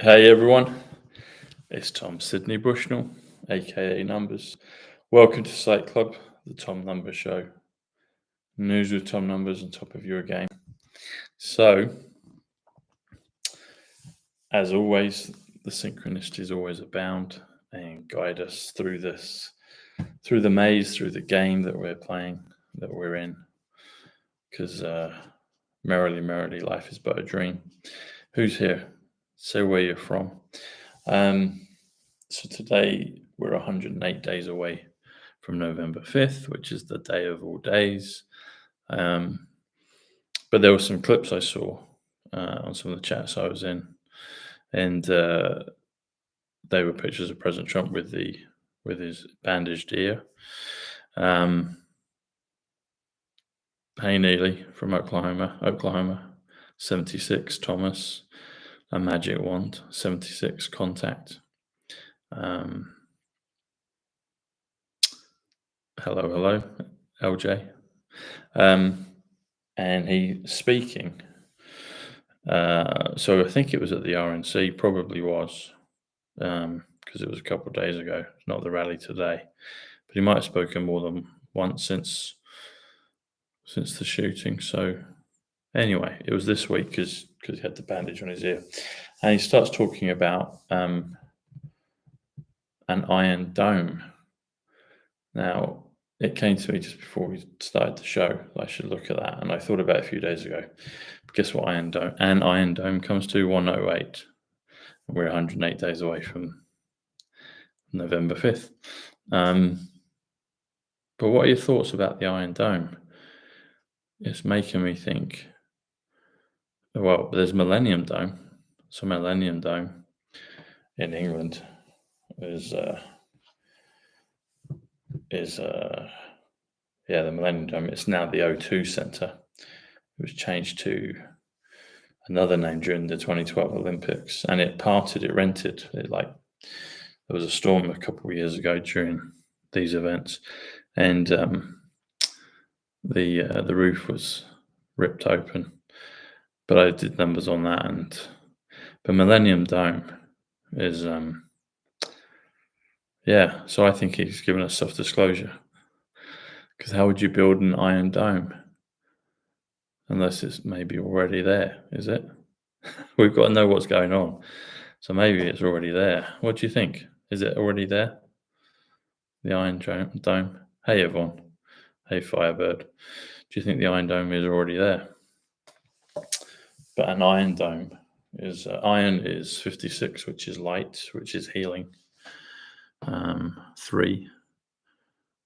Hey everyone, it's Tom Sydney Bushnell, aka Numbers. Welcome to Psych.Club, the Tom Numbers show. News with Tom Numbers on top of your game. So, as always, the synchronicities always abound and guide us through through the maze, through the game that we're playing, that we're in. Because merrily, life is but a dream. Who's here? Say where you're from. So today we're 108 days away from November 5th, which is the day of all days. But there were some clips I saw on some of the chats I was in, and they were pictures of President Trump with his bandaged ear. Hey Neely from Oklahoma, 76 Thomas, a magic wand, 76 contact. Hello, LJ. And he's speaking. So I think it was at the RNC, probably was, because it was a couple of days ago, not the rally today. But he might have spoken more than once since the shooting. So anyway, it was this week because he had the bandage on his ear. And he starts talking about an iron dome. Now, it came to me just before we started the show that I should look at that, and I thought about it a few days ago. But guess what Iron Dome comes to? 108. We're 108 days away from November 5th. But what are your thoughts about the Iron Dome? It's making me think, well, there's Millennium Dome. So Millennium Dome in England is the Millennium Dome. It's now the O2 Centre. It was changed to another name during the 2012 Olympics, and it rented. There was a storm a couple of years ago during these events, and the roof was ripped open. But I did numbers on that, but Millennium Dome is so I think he's given us self-disclosure. Because how would you build an iron dome? Unless it's maybe already there, is it? We've got to know what's going on. So maybe it's already there. What do you think? Is it already there? The Iron Dome? Hey, everyone. Hey, Firebird. Do you think the Iron Dome is already there? But an Iron Dome is... iron is 56, which is light, which is healing. 3.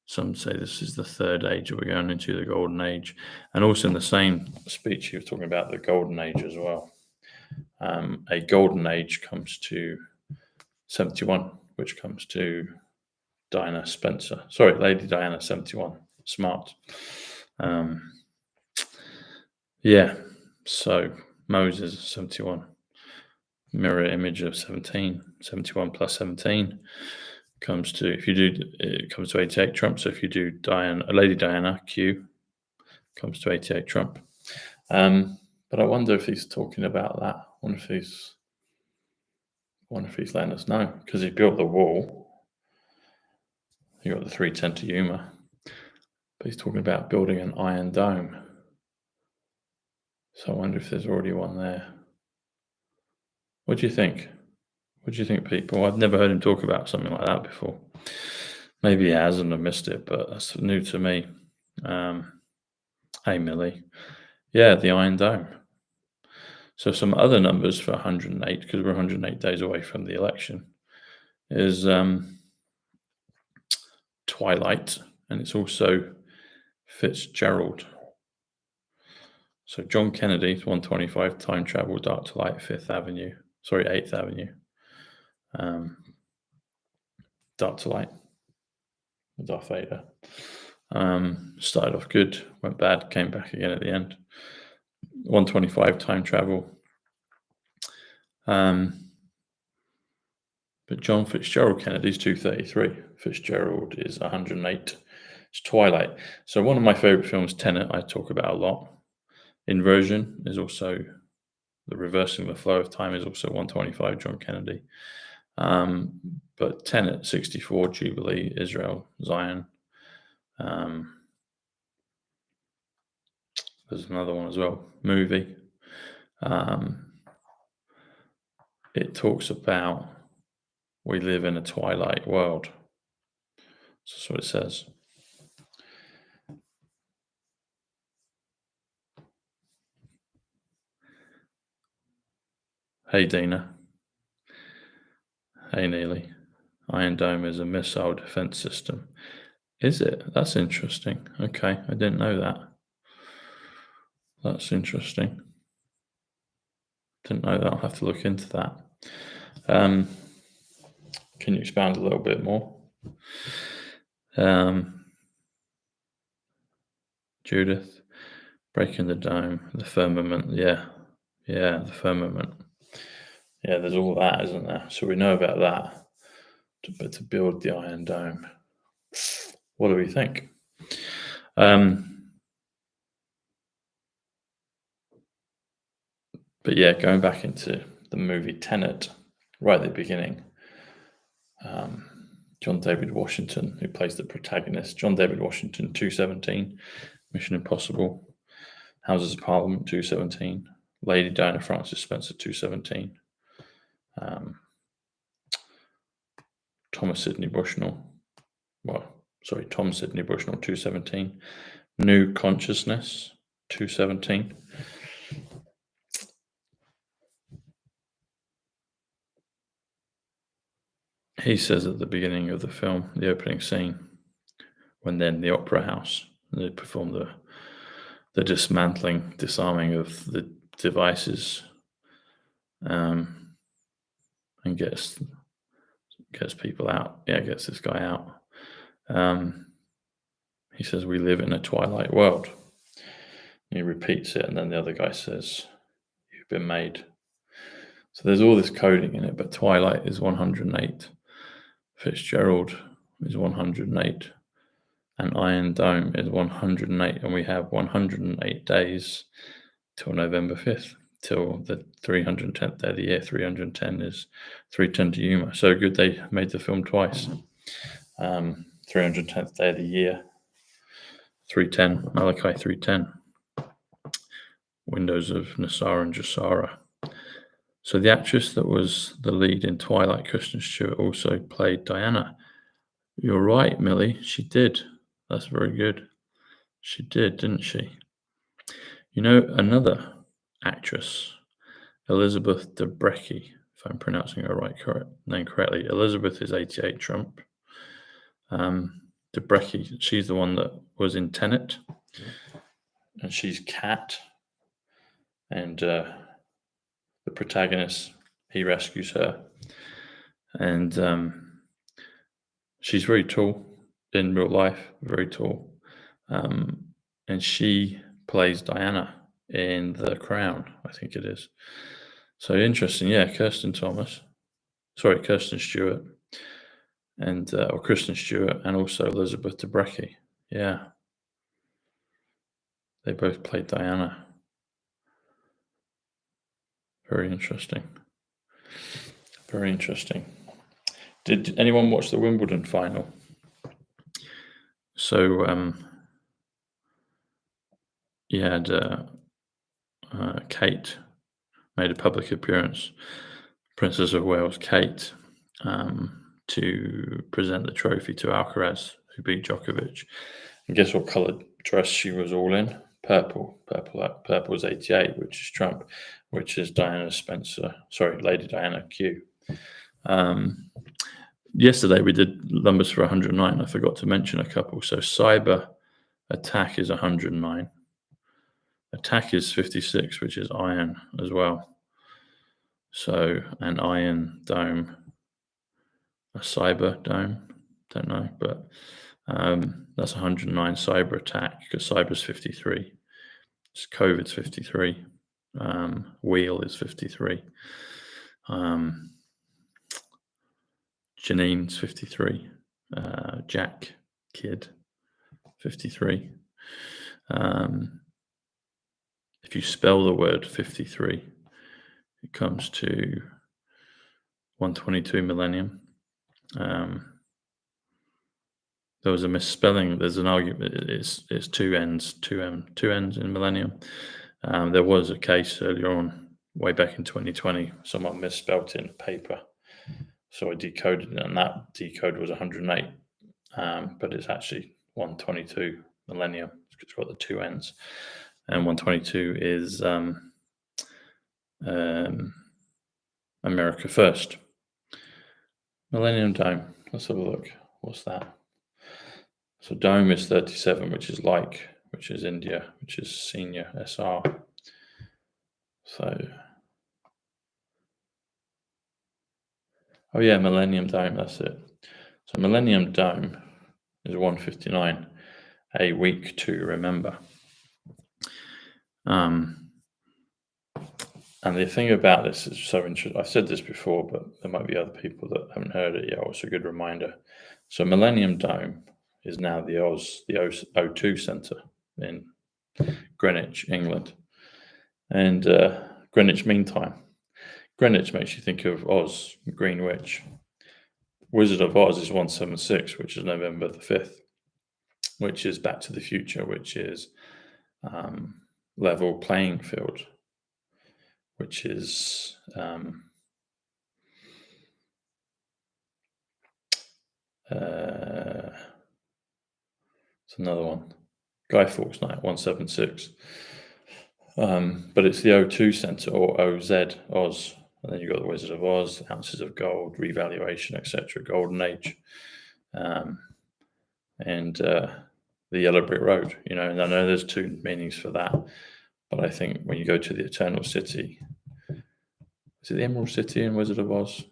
Some say this is the third age, we're going into the golden age. And also in the same speech, he was talking about the golden age as well. A golden age comes to 71, which comes to Diana Spencer. Sorry, Lady Diana, 71. Smart. So Moses, 71. Mirror image of 17. 71 plus 17. Comes to 88 Trump. So if you do Lady Diana Q, comes to 88 Trump. But I wonder if he's talking about that. I wonder if he's letting us know, because he built the wall. You got the 310 to Yuma, but he's talking about building an iron dome. So I wonder if there's already one there. What do you think? What do you think, people? I've never heard him talk about something like that before. Maybe he has and I've missed it, but that's new to me. Hey, Millie. Yeah, the Iron Dome. So some other numbers for 108, because we're 108 days away from the election, is Twilight, and it's also Fitzgerald. So John Kennedy, 125, time travel, dark to light, 8th Avenue. Dark to light, Darth Vader. Started off good, went bad, came back again at the end. 125 time travel. But John Fitzgerald Kennedy's 233. Fitzgerald is 108. It's Twilight. So one of my favorite films, Tenet, I talk about a lot. Inversion is also The reversing the flow of time is also 125, John Kennedy. But Tenet, 64, Jubilee, Israel, Zion. There's another one as well, movie. It talks about we live in a twilight world. That's what it says. Hey, Dina. Hey, Neely. Iron Dome is a missile defense system. Is it? That's interesting. Okay, I didn't know that. That's interesting. Didn't know that. I'll have to look into that. Can you expand a little bit more? Judith, breaking the dome, the firmament. Yeah, the firmament. Yeah, there's all that, isn't there? So we know about that. But to build the Iron Dome, what do we think? But yeah, going back into the movie Tenet, right at the beginning, John David Washington, who plays the protagonist, John David Washington, 217, Mission Impossible, Houses of Parliament, 217, Lady Diana Frances Spencer, 217, Tom Sidney Bushnell, 217, New Consciousness, 217. He says at the beginning of the film, the opening scene, when they're in the opera house, they perform the dismantling, disarming of the devices, and gets people out. Yeah, gets this guy out. He says, we live in a twilight world. He repeats it, and then the other guy says, you've been made. So there's all this coding in it, but Twilight is 108. Fitzgerald is 108. And Iron Dome is 108. And we have 108 days till November 5th, till the 310th day of the year. 310 is 310 to Yuma. So good they made the film twice. 310th day of the year. 310, Malachi 310. Windows of Nassara and Jasara. So the actress that was the lead in Twilight, Kristen Stewart, also played Diana. You're right, Millie. She did. That's very good. She did, didn't she? You know, another actress, Elizabeth Debrecki, if I'm pronouncing her name correctly. Elizabeth is 88 Trump. Debrecki, she's the one that was in Tenet. And she's Kat. And the protagonist, he rescues her. And she's very tall in real life, very tall. And she plays Diana in The Crown, I think it is. So interesting, yeah, Kirsten Stewart, or Kristen Stewart, and also Elizabeth Debrecki. Yeah. They both played Diana. Very interesting. Very interesting. Did anyone watch the Wimbledon final? So you had Kate made a public appearance, Princess of Wales, Kate, to present the trophy to Alcaraz, who beat Djokovic. And guess what coloured dress she was all in? Purple. Purple is 88, which is Trump, which is Lady Diana Q. Yesterday we did numbers for 109. I forgot to mention a couple. So cyber attack is 109. Attack is 56, which is iron as well. So an Iron Dome, a cyber dome, don't know, but that's 109. Cyber attack, because cyber's 53. COVID's 53. Wheel is 53. Janine's 53. Jack, kid, 53. If you spell the word 53, comes to 122 millennium. There was a misspelling. There's an argument. It's two N's, two N's in millennium. There was a case earlier on, way back in 2020. Someone misspelled it in paper, so I decoded it, and that decode was 108. But it's actually 122 millennium. It's got the two N's, and 122 is America first. Millennium Dome. Let's have a look. What's that? So Dome is 37, which is which is India, which is senior SR. So, oh yeah, Millennium Dome, that's it. So Millennium Dome is 159, a week to remember. And the thing about this is so interesting. I've said this before, but there might be other people that haven't heard it yet. It's a good reminder. So Millennium Dome is now the O2 Centre in Greenwich, England. And Greenwich Mean Time. Greenwich makes you think of Oz, Greenwich. Wizard of Oz is 176, which is November the 5th, which is Back to the Future, which is level playing field, which is it's another one. Guy Fawkes Night, 176. But it's the O2 Centre, or OZ, Oz. And then you've got the Wizard of Oz, Ounces of Gold, Revaluation, etc., Golden Age. And the Yellow Brick Road, and I know there's two meanings for that. But I think when you go to the Eternal City, is it the Emerald City in Wizard of Oz?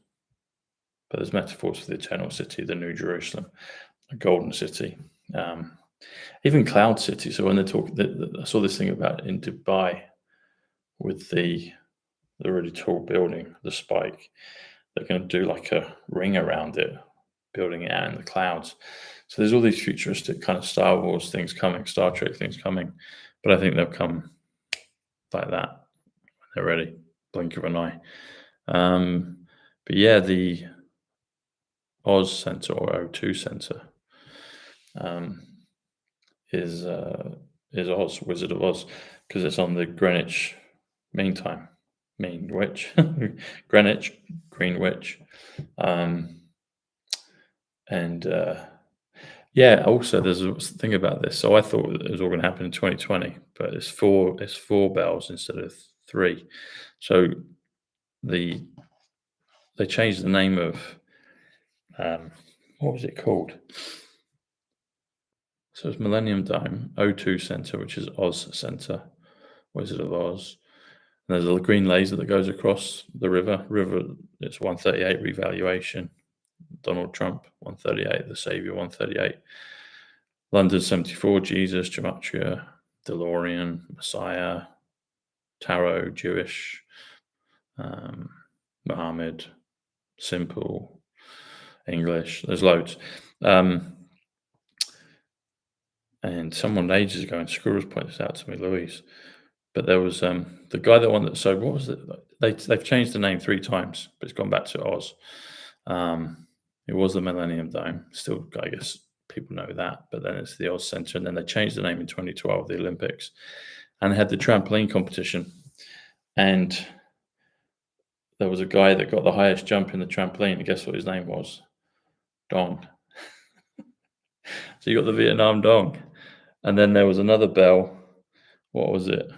But there's metaphors for the Eternal City, the New Jerusalem, the Golden City, even Cloud City. So when they talk, I saw this thing about in Dubai with the really tall building, the Spike. They're going to do like a ring around it, building it out in the clouds. So there's all these futuristic kind of Star Wars things coming, Star Trek things coming. But I think they'll come like that when they're ready, blink of an eye. But yeah, the Oz Centre, or O2 Centre, is Oz, Wizard of Oz, because it's on the Greenwich Mean Time, Greenwich, yeah. Also, there's a thing about this. So I thought it was all going to happen in 2020, but it's four bells instead of three. So they changed the name of what was it called? So it's Millennium Dome, O2 Centre, which is Oz Centre, Wizard of Oz. And there's a green laser that goes across the river. It's 138, Revaluation. Donald Trump, 138, the Saviour, 138. London, 74, Jesus, Gematria, DeLorean, Messiah, Tarot, Jewish, Muhammad, Simple, English. There's loads. And someone ages ago in Screwers pointed this out to me, Louise. But there was the guy that wanted. So what was it? They've changed the name 3 times, but it's gone back to Oz. It was the Millennium Dome. Still, I guess people know that. But then it's the Oz Centre, and then they changed the name in 2012, the Olympics, and they had the trampoline competition. And there was a guy that got the highest jump in the trampoline. And guess what his name was? Dong. So you got the Vietnam Dong. And then there was another bell. What was it?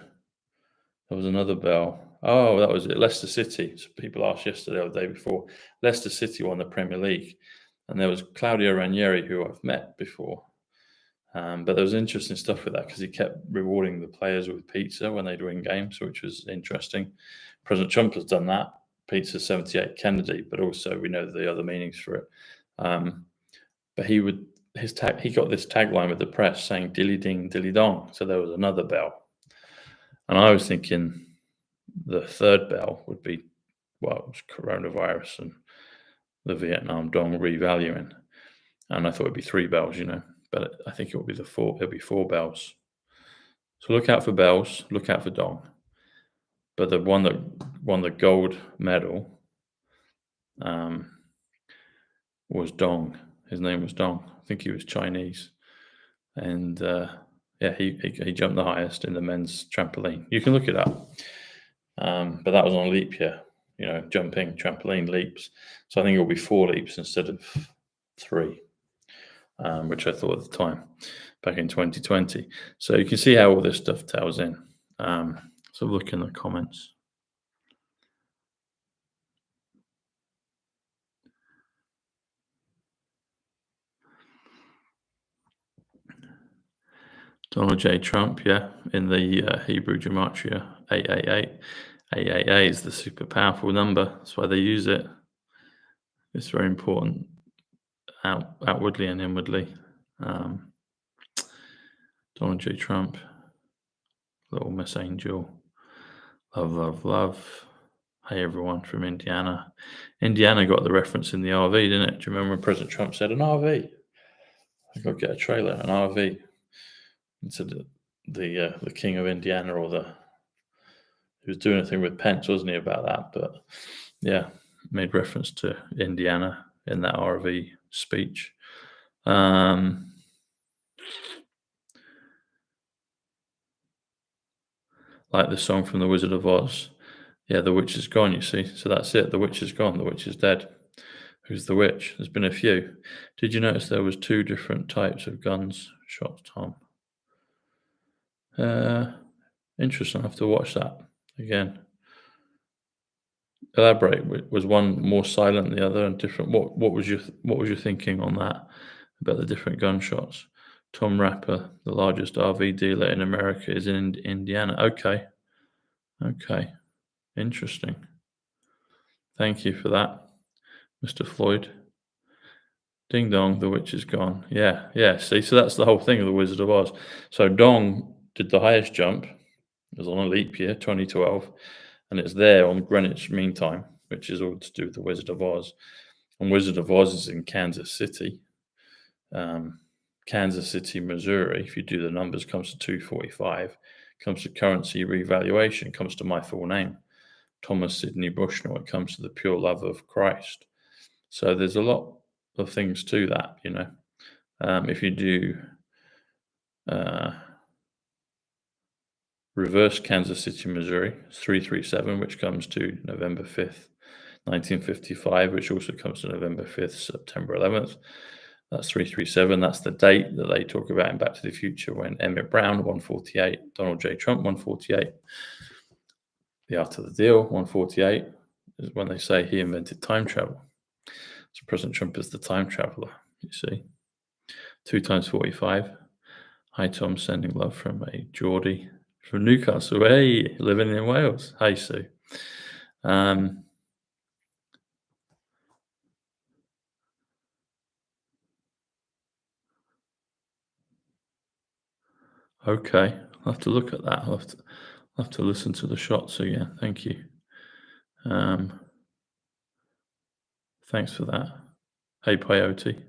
There was another bell. Oh, that was it. Leicester City. So people asked yesterday or the day before. Leicester City won the Premier League. And there was Claudio Ranieri, who I've met before. But there was interesting stuff with that because he kept rewarding the players with pizza when they'd win games, which was interesting. President Trump has done that. Pizza 78 Kennedy, but also we know the other meanings for it. But he got this tagline with the press saying "dilly ding, dilly dong." So there was another bell, and I was thinking the third bell would be, well, it was coronavirus and the Vietnam Dong revaluing, and I thought it'd be 3 bells, but I think it will be it'll be 4 bells. So look out for bells, look out for Dong. But the one that won the gold medal was Dong. His name was Dong. I think he was Chinese, and he jumped the highest in the men's trampoline. You can look it up, but that was on leap year. Jumping, trampoline, leaps. So I think it'll be 4 leaps instead of 3, which I thought at the time, back in 2020. So you can see how all this stuff tells in. So look in the comments. Donald J. Trump, in the Hebrew gematria, 888. 888 is the super powerful number. That's why they use it. It's very important outwardly and inwardly. Donald J. Trump, Little Miss Angel, love, love, love. Hey, everyone from Indiana. Indiana got the reference in the RV, didn't it? Do you remember when President Trump said, an RV? I got to get a trailer, an RV. And said the king of Indiana, he was doing a thing with Pence, wasn't he, about that? But yeah, made reference to Indiana in that RV speech. Like the song from The Wizard of Oz. Yeah, the witch is gone, you see. So that's it. The witch is gone. The witch is dead. Who's the witch? There's been a few. Did you notice there was 2 different types of guns shot, Tom? Interesting. I have to watch that again. Elaborate. Was one more silent than the other and different? What was your thinking on that about the different gunshots? Tom Rapper, the largest RV dealer in America, is in Indiana. Okay. Interesting. Thank you for that, Mr. Floyd. Ding dong, the witch is gone. Yeah. See, so that's the whole thing of the Wizard of Oz. So Dong did the highest jump. It was on a leap year, 2012, and it's there on Greenwich Mean Time, which is all to do with the Wizard of Oz. And Wizard of Oz is in Kansas City. Kansas City, Missouri, if you do the numbers, comes to 245, comes to currency revaluation, comes to my full name, Thomas Sidney Bushnell. It comes to the pure love of Christ. So there's a lot of things to that, if you do reverse Kansas City, Missouri, it's 337, which comes to November 5th, 1955, which also comes to November 5th, September 11th. That's 337. That's the date that they talk about in Back to the Future when Emmett Brown, 148, Donald J. Trump, 148. The Art of the Deal, 148, is when they say he invented time travel. So President Trump is the time traveler, you see. 2 times 45. Hi, Tom, sending love from a Geordie from Newcastle. Hey, living in Wales. Hey, Sue. Okay, I'll have to look at that. I'll have to listen to the shots again. Thank you. Thanks for that. Hey, Peyote.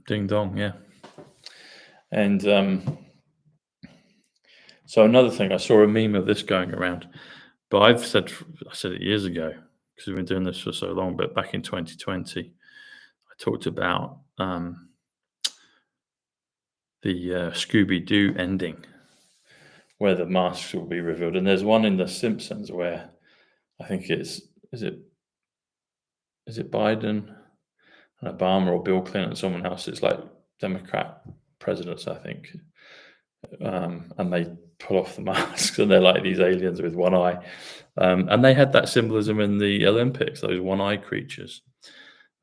Ding dong, yeah. And so another thing, I saw a meme of this going around, but I said it years ago because we've been doing this for so long. But back in 2020, I talked about the Scooby-Doo ending, where the masks will be revealed. And there's one in The Simpsons where I think is it Biden and Obama or Bill Clinton, someone else. It's like Democrat presidents, I think. And they pull off the masks and they're like these aliens with one eye. And they had that symbolism in the Olympics, those one-eye creatures.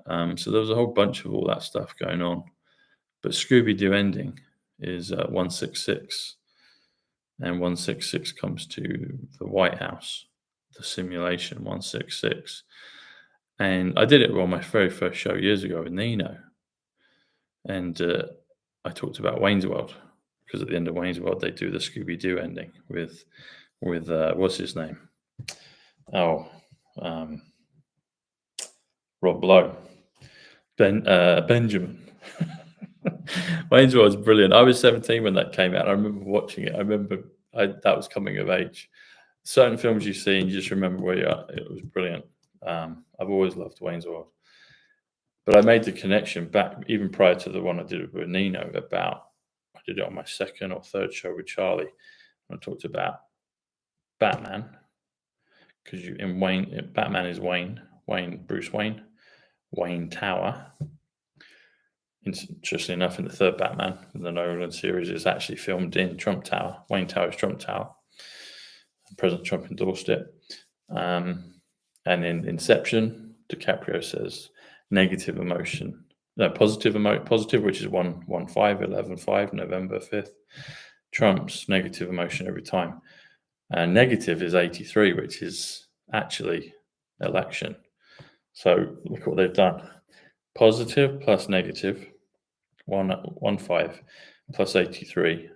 So there was a whole bunch of all that stuff going on. But Scooby-Doo ending is 166. And 166 comes to the White House, the simulation 166. And I did it on my very first show years ago with Nino. And I talked about Wayne's World, because at the end of Wayne's World, they do the Scooby-Doo ending with what's his name? Rob Lowe. Benjamin. Wayne's World was brilliant. I was 17 when that came out. I remember watching it. I remember that was coming of age. certain films you see and you just remember where you're at. It was brilliant. I've always loved Wayne's World. But I made the connection back even prior to the one I did with Nino I did it on my second or third show with Charlie. I talked about Batman, because Batman is Bruce Wayne Tower. Interestingly enough, in the third Batman, in the Nolan series, is actually filmed in Trump Tower. Wayne Tower is Trump Tower. President Trump endorsed it. And in Inception, DiCaprio says positive, which is 1-5, November 5th. Trump's negative emotion every time. And negative is 83, which is actually election. So look what they've done. Positive plus negative, 1-5 plus 83,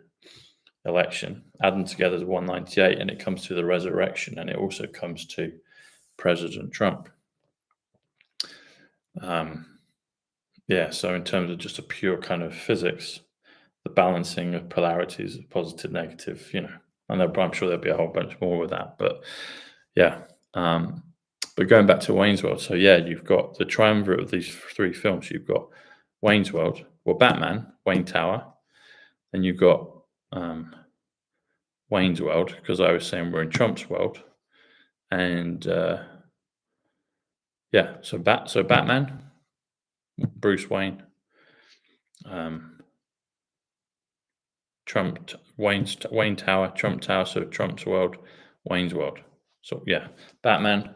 election. Add them together is 198, and it comes to the resurrection, and it also comes to President Trump. So in terms of just a pure kind of physics, the balancing of polarities of positive, negative, and I'm sure there'll be a whole bunch more with that, but but going back to Wayne's World, so you've got the triumvirate of these three films. You've got Wayne's World, Batman, Wayne Tower, and you've got Wayne's World, because I was saying we're in Trump's world, and so Batman, Bruce Wayne, Wayne Tower, Trump Tower, so Trump's world, Wayne's world. So Batman,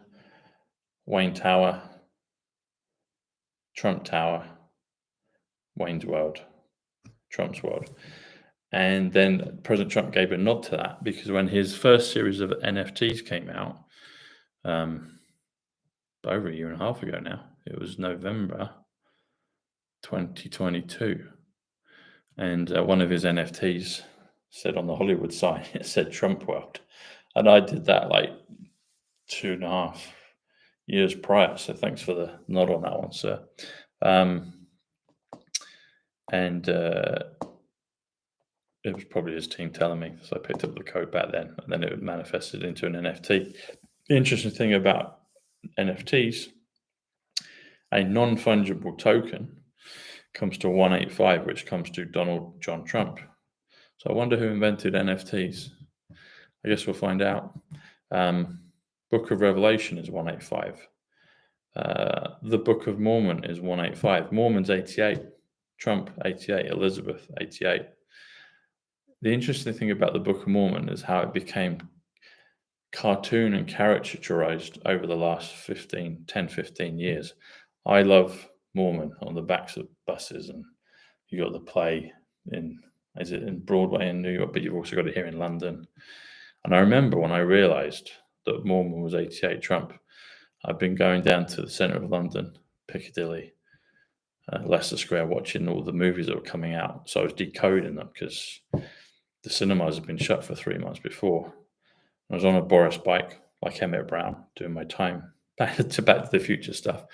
Wayne Tower, Trump Tower, Wayne's world, Trump's world. And then President Trump gave a nod to that, because when his first series of NFTs came out, over a year and a half ago now, it was November 2022. And one of his NFTs said on the Hollywood sign, it said Trump World. And I did that like 2.5 years prior. So thanks for the nod on that one, sir. It was probably his team telling me, so I picked up the code back then, and then it manifested into an NFT. The interesting thing about NFTs, a non-fungible token comes to 185, which comes to Donald John Trump. So I wonder who invented NFTs. I guess we'll find out. Book of Revelation is 185. The Book of Mormon is 185. Mormon's 88. Trump 88. Elizabeth 88. The interesting thing about the Book of Mormon is how it became cartoon and caricaturized over the last 10, 15 years. I love Mormon on the backs of buses, and you got the play in Broadway in New York, but you've also got it here in London. And I remember when I realized that Mormon was 88 Trump, I've been going down to the center of London, Piccadilly, Leicester Square, watching all the movies that were coming out. So I was decoding them, because the cinemas had been shut for 3 months before. I was on a Boris bike, like Emmett Brown, doing my time back to the Future stuff.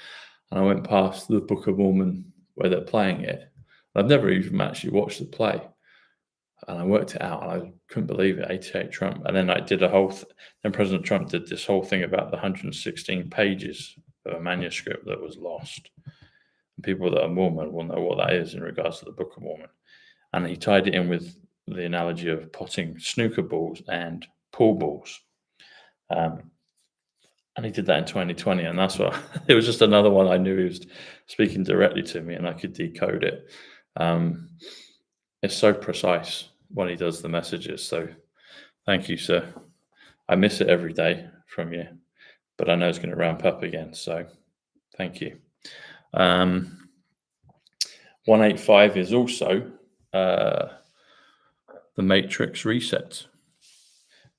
And I went past the Book of Mormon where they're playing it. I've never even actually watched the play. And I worked it out, and I couldn't believe it, 88 Trump. And then I did then President Trump did this whole thing about the 116 pages of a manuscript that was lost. And people that are Mormon will know what that is in regards to the Book of Mormon. And he tied it in with the analogy of potting snooker balls and pool balls. And he did that in 2020, and that's what it was. Just another one I knew he was speaking directly to me, and I could decode it. It's so precise when he does the messages. So thank you, sir. I miss it every day from you, but I know it's going to ramp up again. So thank you. 185 is also the Matrix reset,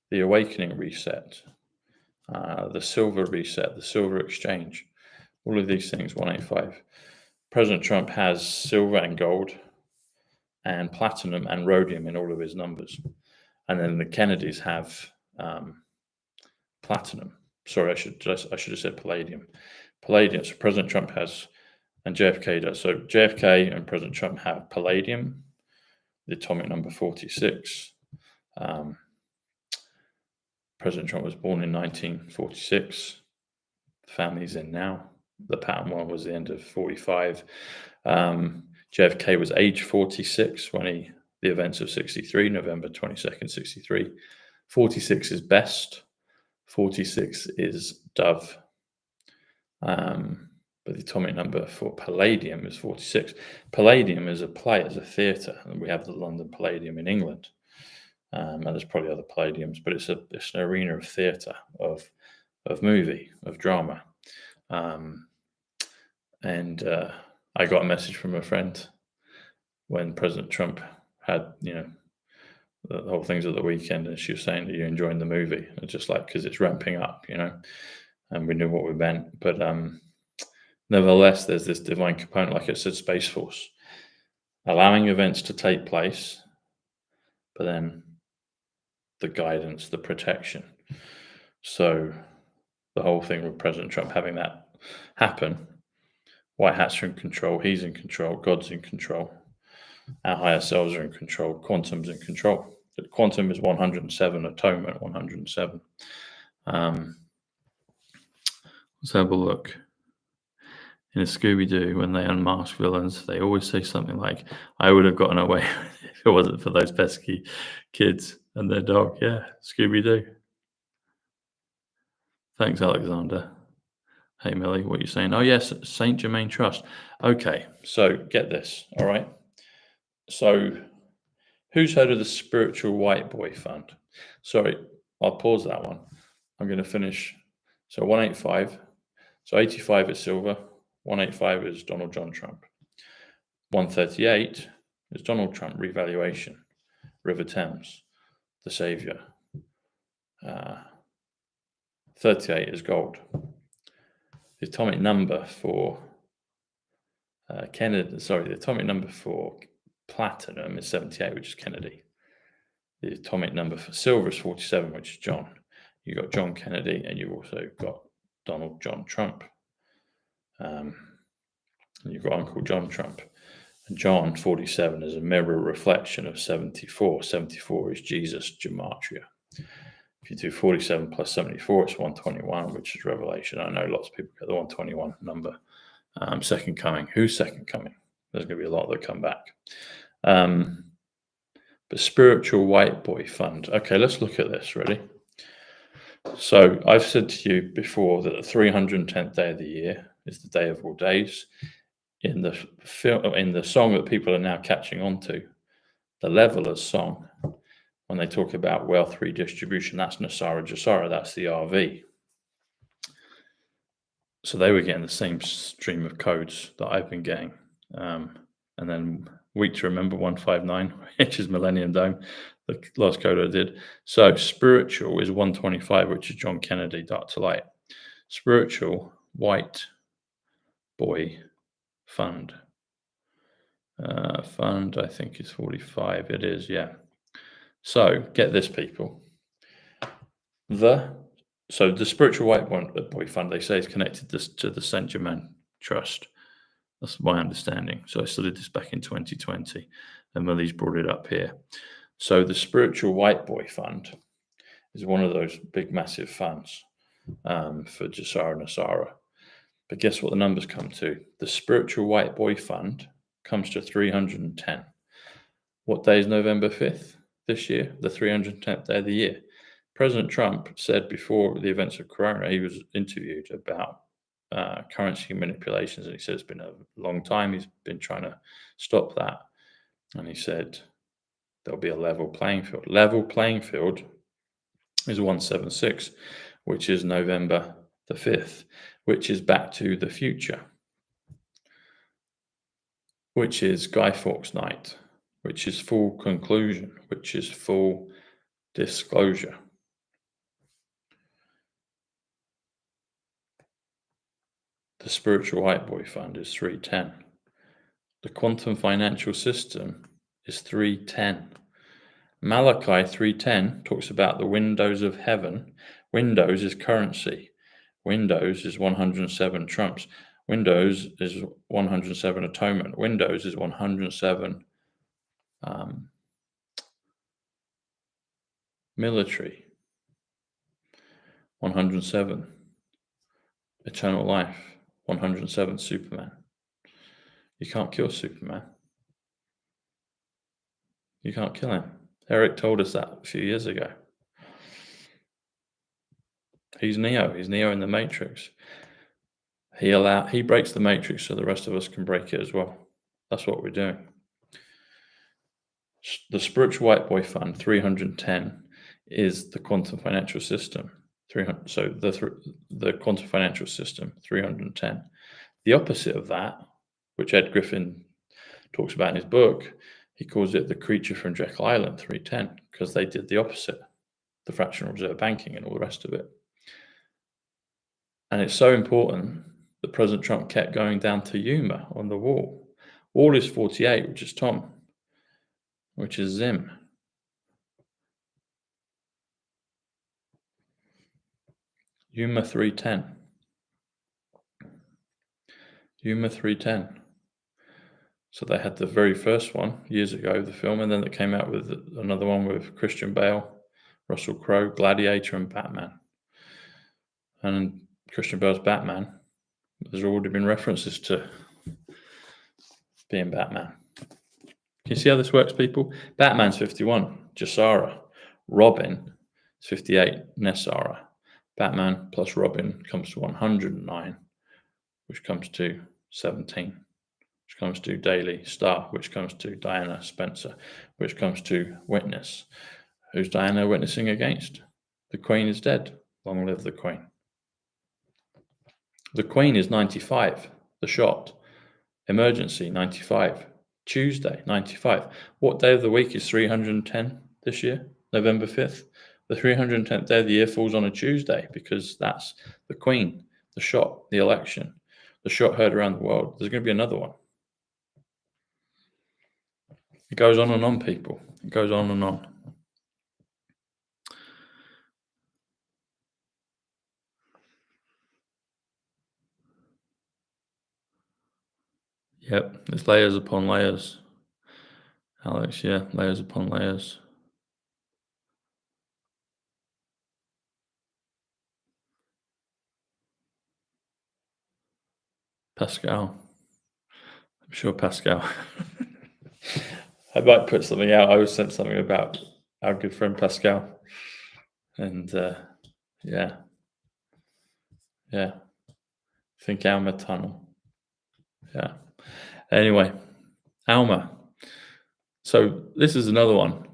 the Awakening reset, the Silver reset, the Silver exchange. All of these things, 185. President Trump has silver and gold and platinum and rhodium in all of his numbers. And then the Kennedys have platinum. Sorry, I should have said palladium. Palladium. So President Trump has, and JFK does. So JFK and President Trump have palladium, the atomic number 46. President Trump was born in 1946. The family's in now. The pattern one was the end of 45. JFK was age 46 when the events of 63, November 22nd, 63. 46 is best. 46 is dove. But the atomic number for palladium is 46. Palladium is a play, is a theatre, and we have the London Palladium in England. And there's probably other palladiums, but it's an arena of theatre, of movie, of drama. And I got a message from a friend when President Trump had, the whole things at the weekend, and she was saying that you're enjoying the movie. It's just like, because it's ramping up, and we knew what we meant. But nevertheless, there's this divine component, like I said, Space Force, allowing events to take place, but then the guidance, the protection. So the whole thing with President Trump having that happen, white hats are in control, he's in control, God's in control, our higher selves are in control, quantum's in control. The quantum is 107, atonement 107. Let's have a look. In a Scooby-Doo, when they unmask villains, they always say something like, I would have gotten away if it wasn't for those pesky kids and their dog. Yeah, Scooby-Doo. Thanks, Alexander. Hey, Millie, what are you saying? Oh, yes, St. Germain Trust. Okay, so get this, all right? So who's heard of the Spiritual White Boy Fund? Sorry, I'll pause that one. I'm going to finish. So 185. So 85 is silver. 185 is Donald John Trump. 138 is Donald Trump, revaluation, River Thames, the savior. 38 is gold. The atomic number for the atomic number for platinum is 78, which is Kennedy. The atomic number for silver is 47, which is John. You've got John Kennedy, and you've also got Donald John Trump. And you've got Uncle John Trump. And John 47 is a mirror reflection of 74. 74 is Jesus, gematria. If you do 47 plus 74, it's 121, which is Revelation. I know lots of people get the 121 number. Second coming. Who's second coming? There's going to be a lot that come back. But Spiritual White Boy Fund. Okay, let's look at this. Ready? So I've said to you before that the 310th day of the year is the day of all days. In the song that people are now catching on to, the Levelers song, when they talk about wealth redistribution, that's Nasara Jasara, that's the RV. So they were getting the same stream of codes that I've been getting. And then week to remember 159, which is Millennium Dome, the last code I did. So spiritual is 125, which is John Kennedy, Dark to Light. Spiritual White Boy Fund. Fund, I think, is 45. It is, yeah. So get this, people. The Spiritual White Boy Fund, they say, is connected to the St. Germain Trust. That's my understanding. So I studied this back in 2020, and Millie's brought it up here. So the Spiritual White Boy Fund is one of those big, massive funds for Jasara Nasara. But guess what the numbers come to? The Spiritual White Boy Fund comes to 310. What day is November 5th this year? The 310th day of the year. President Trump said before the events of Corona, he was interviewed about currency manipulations, and he said it's been a long time. He's been trying to stop that. And he said there'll be a level playing field. Level playing field is 176, which is November the 5th, which is Back to the Future, which is Guy Fawkes Night, which is full conclusion, which is full disclosure. The Spiritual White Boy Fund is 310. The quantum financial system is 310. Malachi 310 talks about the windows of heaven. Windows is currency. Windows is 107 trumps. Windows is 107 atonement. Windows is 107 military. 107. Eternal life, 107. Superman. You can't kill Superman. You can't kill him. Eric told us that a few years ago. He's Neo. He's Neo in the Matrix. He breaks the Matrix so the rest of us can break it as well. That's what we're doing. The Spiritual White Boy Fund 310 is the quantum financial system. 300. So the quantum financial system 310. The opposite of that, which Ed Griffin talks about in his book, he calls it the creature from Jekyll Island 310 because they did the opposite, the fractional reserve banking and all the rest of it. And it's so important that President Trump kept going down to Yuma on the wall. Wall is 48, which is Tom, which is Zim. Yuma 310. Yuma 310. So they had the very first one years ago, the film, and then they came out with another one with Christian Bale, Russell Crowe, Gladiator, and Batman. And Christian Bale's Batman, there's already been references to being Batman. Can you see how this works, people? Batman's 51, Jasara. Robin is 58, Nessara. Batman plus Robin comes to 109, which comes to 17, which comes to Daily Star, which comes to Diana Spencer, which comes to Witness. Who's Diana witnessing against? The Queen is dead. Long live the Queen. The Queen is 95. The Shot. Emergency, 95. Tuesday, 95. What day of the week is 310 this year? November 5th. The 310th day of the year falls on a Tuesday because that's the Queen, the Shot, the election. The Shot heard around the world. There's going to be another one. It goes on and on, people. It goes on and on. Yep, there's layers upon layers. Alex, yeah, layers upon layers. Pascal. I'm sure Pascal. I might put something out. I was sent something about our good friend Pascal. And yeah. Think Alma Tunnel. Yeah. Anyway, Alma. So this is another one.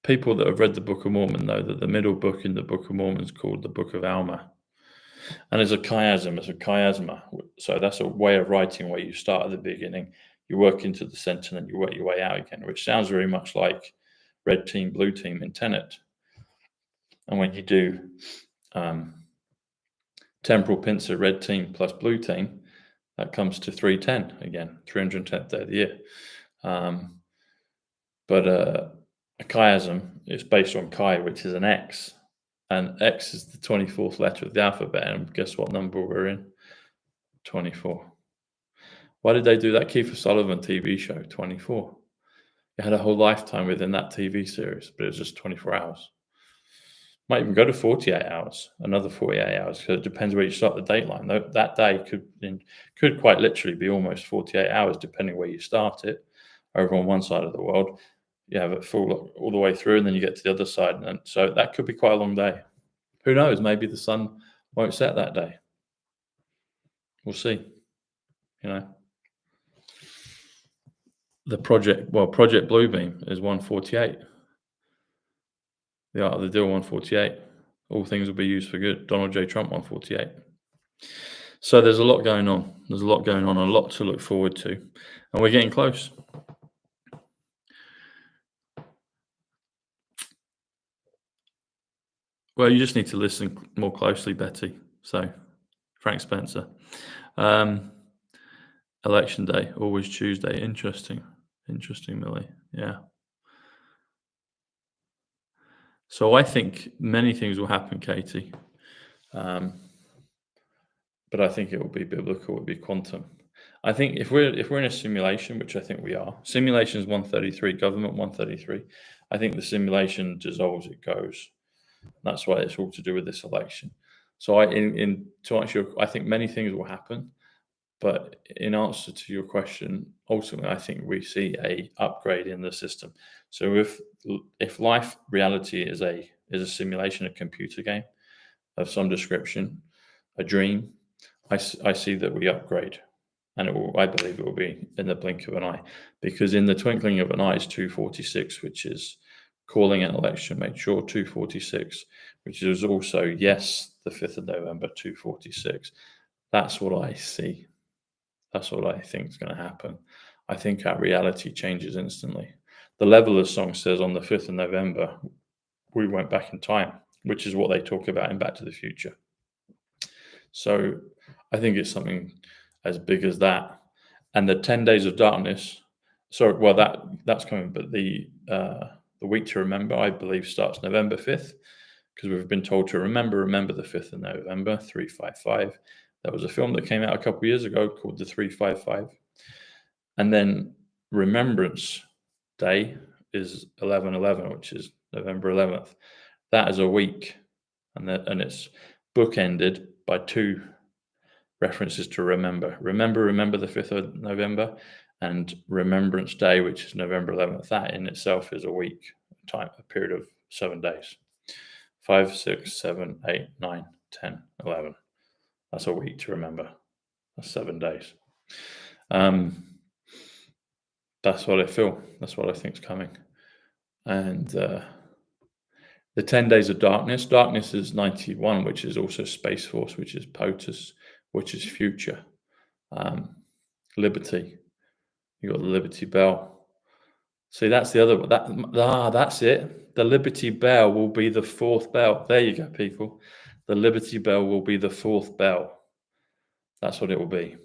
People that have read the Book of Mormon know that the middle book in the Book of Mormon is called the Book of Alma. And it's a chiasm, it's a chiasma. So that's a way of writing where you start at the beginning, you work into the center, and you work your way out again, which sounds very much like red team, blue team in Tenet. And when you do temporal pincer, red team plus blue team, that comes to 310 again, 310th day of the year. But a chiasm is based on chi, which is an X. And X is the 24th letter of the alphabet. And guess what number we're in? 24. Why did they do that Kiefer Sutherland TV show, 24? It had a whole lifetime within that TV series, but it was just 24 hours. Might even go to 48 hours, another 48 hours, because it depends where you start the dateline. That day could quite literally be almost 48 hours, depending where you start it. Over on one side of the world, you have it full all the way through, and then you get to the other side. And so that could be quite a long day. Who knows? Maybe the sun won't set that day. We'll see. The Project Bluebeam is 148. The Art of the Deal 148. All things will be used for good. Donald J. Trump 148. So there's a lot going on. There's a lot going on, a lot to look forward to. And we're getting close. Well, you just need to listen more closely, Betty. So, Frank Spencer. Election day, always Tuesday. Interesting, Millie. Yeah. So I think many things will happen, Katie. But I think it will be biblical, it will be quantum. I think if we're in a simulation, which I think we are, simulation is 133, government 133. I think the simulation dissolves, it goes. That's why it's all to do with this election. So to answer I think many things will happen, but in answer to your question, ultimately, I think we see a upgrade in the system. So if life reality is a simulation, a computer game of some description, a dream, I see that we upgrade, and I believe it will be in the blink of an eye, because in the twinkling of an eye is 246, which is calling an election, make sure 246, which is also yes, the 5th of November 246. That's what I see. That's what I think is going to happen. I think our reality changes instantly. The Leveler song says on the 5th of November, we went back in time, which is what they talk about in Back to the Future. So I think it's something as big as that. And the 10 days of darkness, that's coming, but the week to remember, I believe, starts November 5th, because we've been told to remember the 5th of November, 355. There was a film that came out a couple of years ago called The 355. And then Remembrance Day is 11/11, which is November 11th. That is a week, and it's bookended by 2 references to remember. Remember the 5th of November, and Remembrance Day, which is November 11th. That in itself is a week, a period of 7 days. 5, 6, 7, 8, 9, 10, 11. That's a week to remember. That's 7 days. That's what I feel. That's what I think is coming. And the 10 days of darkness. Darkness is 91, which is also Space Force, which is POTUS, which is future. Liberty. You got the Liberty Bell. See, that's the other one. That's it. The Liberty Bell will be the 4th bell. There you go, people. The Liberty Bell will be the 4th bell. That's what it will be.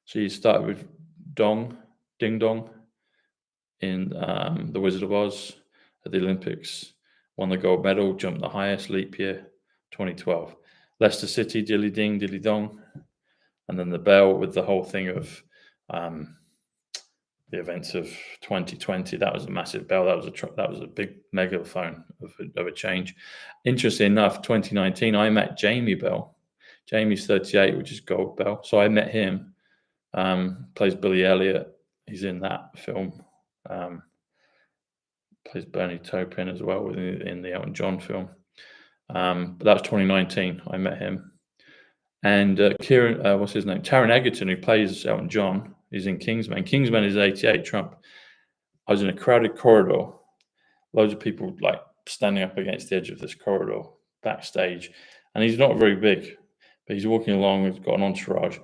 So you start with Ding Dong in The Wizard of Oz at the Olympics. Won the gold medal, jumped the highest, leap year, 2012. Leicester City, Dilly Ding, Dilly Dong. And then the bell with the whole thing of the events of 2020. That was a massive bell. That was a big megaphone of a change. Interesting enough, 2019, I met Jamie Bell. Jamie's 38, which is gold bell. So I met him. Plays Billy Elliot. He's in that film. Plays Bernie Taupin as well in the Elton John film. But that was 2019. I met him. And Kieran, what's his name? Taron Egerton, who plays Elton John, is in Kingsman. Kingsman is 88, Trump. I was in a crowded corridor. Loads of people like standing up against the edge of this corridor backstage. And he's not very big, but he's walking along. He's got an entourage.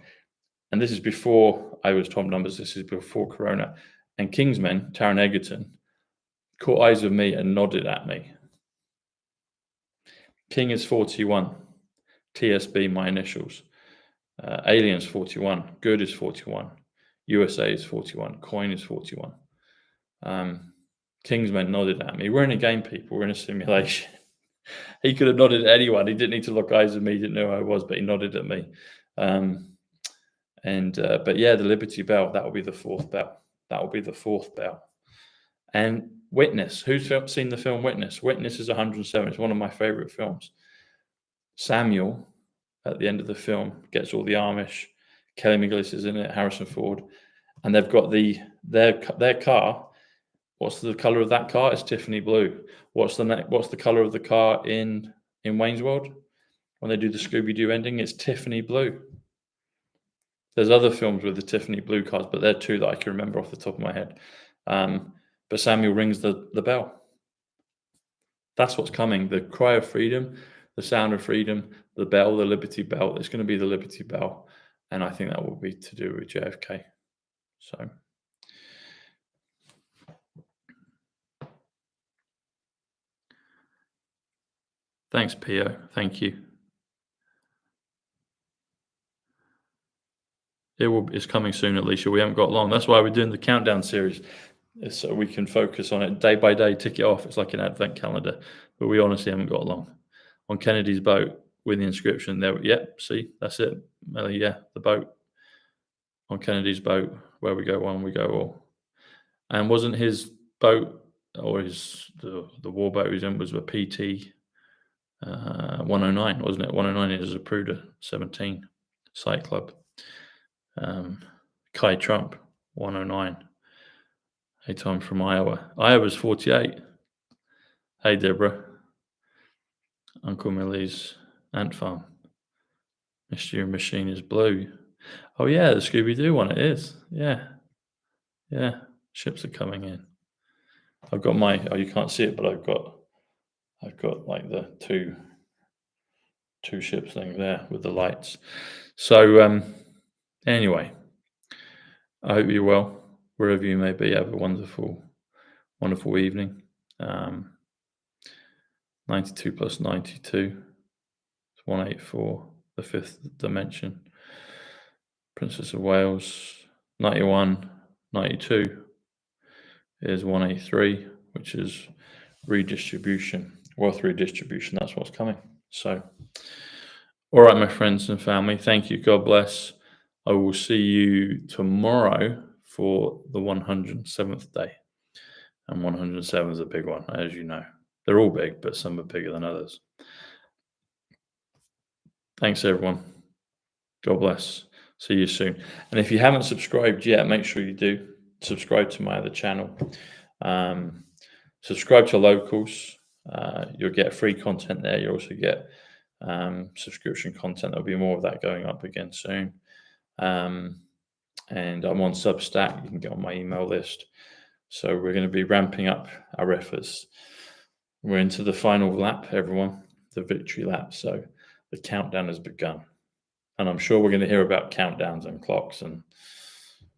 And this is before I was Tom Numbers. This is before Corona. And Kingsman, Taron Egerton, caught eyes with me and nodded at me. King is 41. TSB, my initials. Aliens, 41. Good is 41. USA is 41. Coin is 41. Kingsman nodded at me. We're in a game, people. We're in a simulation. He could have nodded at anyone. He didn't need to lock eyes with me. He didn't know who I was, but he nodded at me. But yeah, the Liberty Bell, that will be the 4th bell. That will be the 4th bell. And Witness. Who's seen the film Witness? Witness is 107. It's one of my favorite films. Samuel, at the end of the film, gets all the Amish. Kelly McGillis is in it, Harrison Ford. And they've got their car. What's the color of that car? It's Tiffany blue. What's the color of the car in Wayne's World? When they do the Scooby-Doo ending, it's Tiffany blue. There's other films with the Tiffany blue cars, but they're 2 that I can remember off the top of my head. But Samuel rings the bell. That's what's coming. The cry of freedom, the sound of freedom, the bell, the Liberty Bell. It's going to be the Liberty Bell. And I think that will be to do with JFK. So. Thanks, Pio. Thank you. It's coming soon, Alicia. We haven't got long. That's why we're doing the countdown series, so we can focus on it day by day, tick it off. It's like an advent calendar, but we honestly haven't got long. On Kennedy's boat with the inscription there. Yep, see, that's it. Yeah, the boat. On Kennedy's boat, where we go one, we go all. And wasn't his boat or the war boat he was in was a PT 109, wasn't it? 109 is Zapruder, 17, Psych.Club. Kai Trump, 109. Hey, Tom from Iowa. Iowa's 48. Hey, Deborah. Uncle Millie's ant farm. Mystery Machine is blue. Oh, yeah, the Scooby-Doo one, it is. Yeah. Yeah, ships are coming in. I've got you can't see it, but I've got like the two ships thing there with the lights. So, anyway, I hope you're well, wherever you may be. Have a wonderful, wonderful evening. 92 plus 92 is 184, the fifth dimension. Princess of Wales, 91, 92 is 183, which is redistribution, wealth redistribution. That's what's coming. So, all right, my friends and family, thank you. God bless. I will see you tomorrow for the 107th day. And 107 is a big one, as you know. They're all big, but some are bigger than others. Thanks, everyone. God bless. See you soon. And if you haven't subscribed yet, make sure you do. Subscribe to my other channel. Subscribe to Locals. You'll get free content there. You also get subscription content. There'll be more of that going up again soon. And I'm on Substack. You can get on my email list. So we're going to be ramping up our efforts. We're into the final lap, everyone, the victory lap. So the countdown has begun. And I'm sure we're going to hear about countdowns and clocks and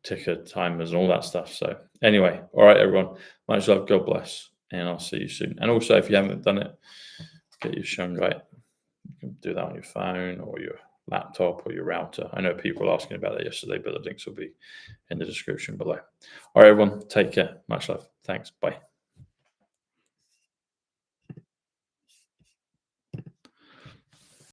ticker timers and all that stuff. So anyway, all right, everyone. Much love. God bless. And I'll see you soon. And also, if you haven't done it, get your Shungite. You can do that on your phone or your laptop or your router. I know people were asking about that yesterday, but the links will be in the description below. All right, everyone. Take care. Much love. Thanks. Bye.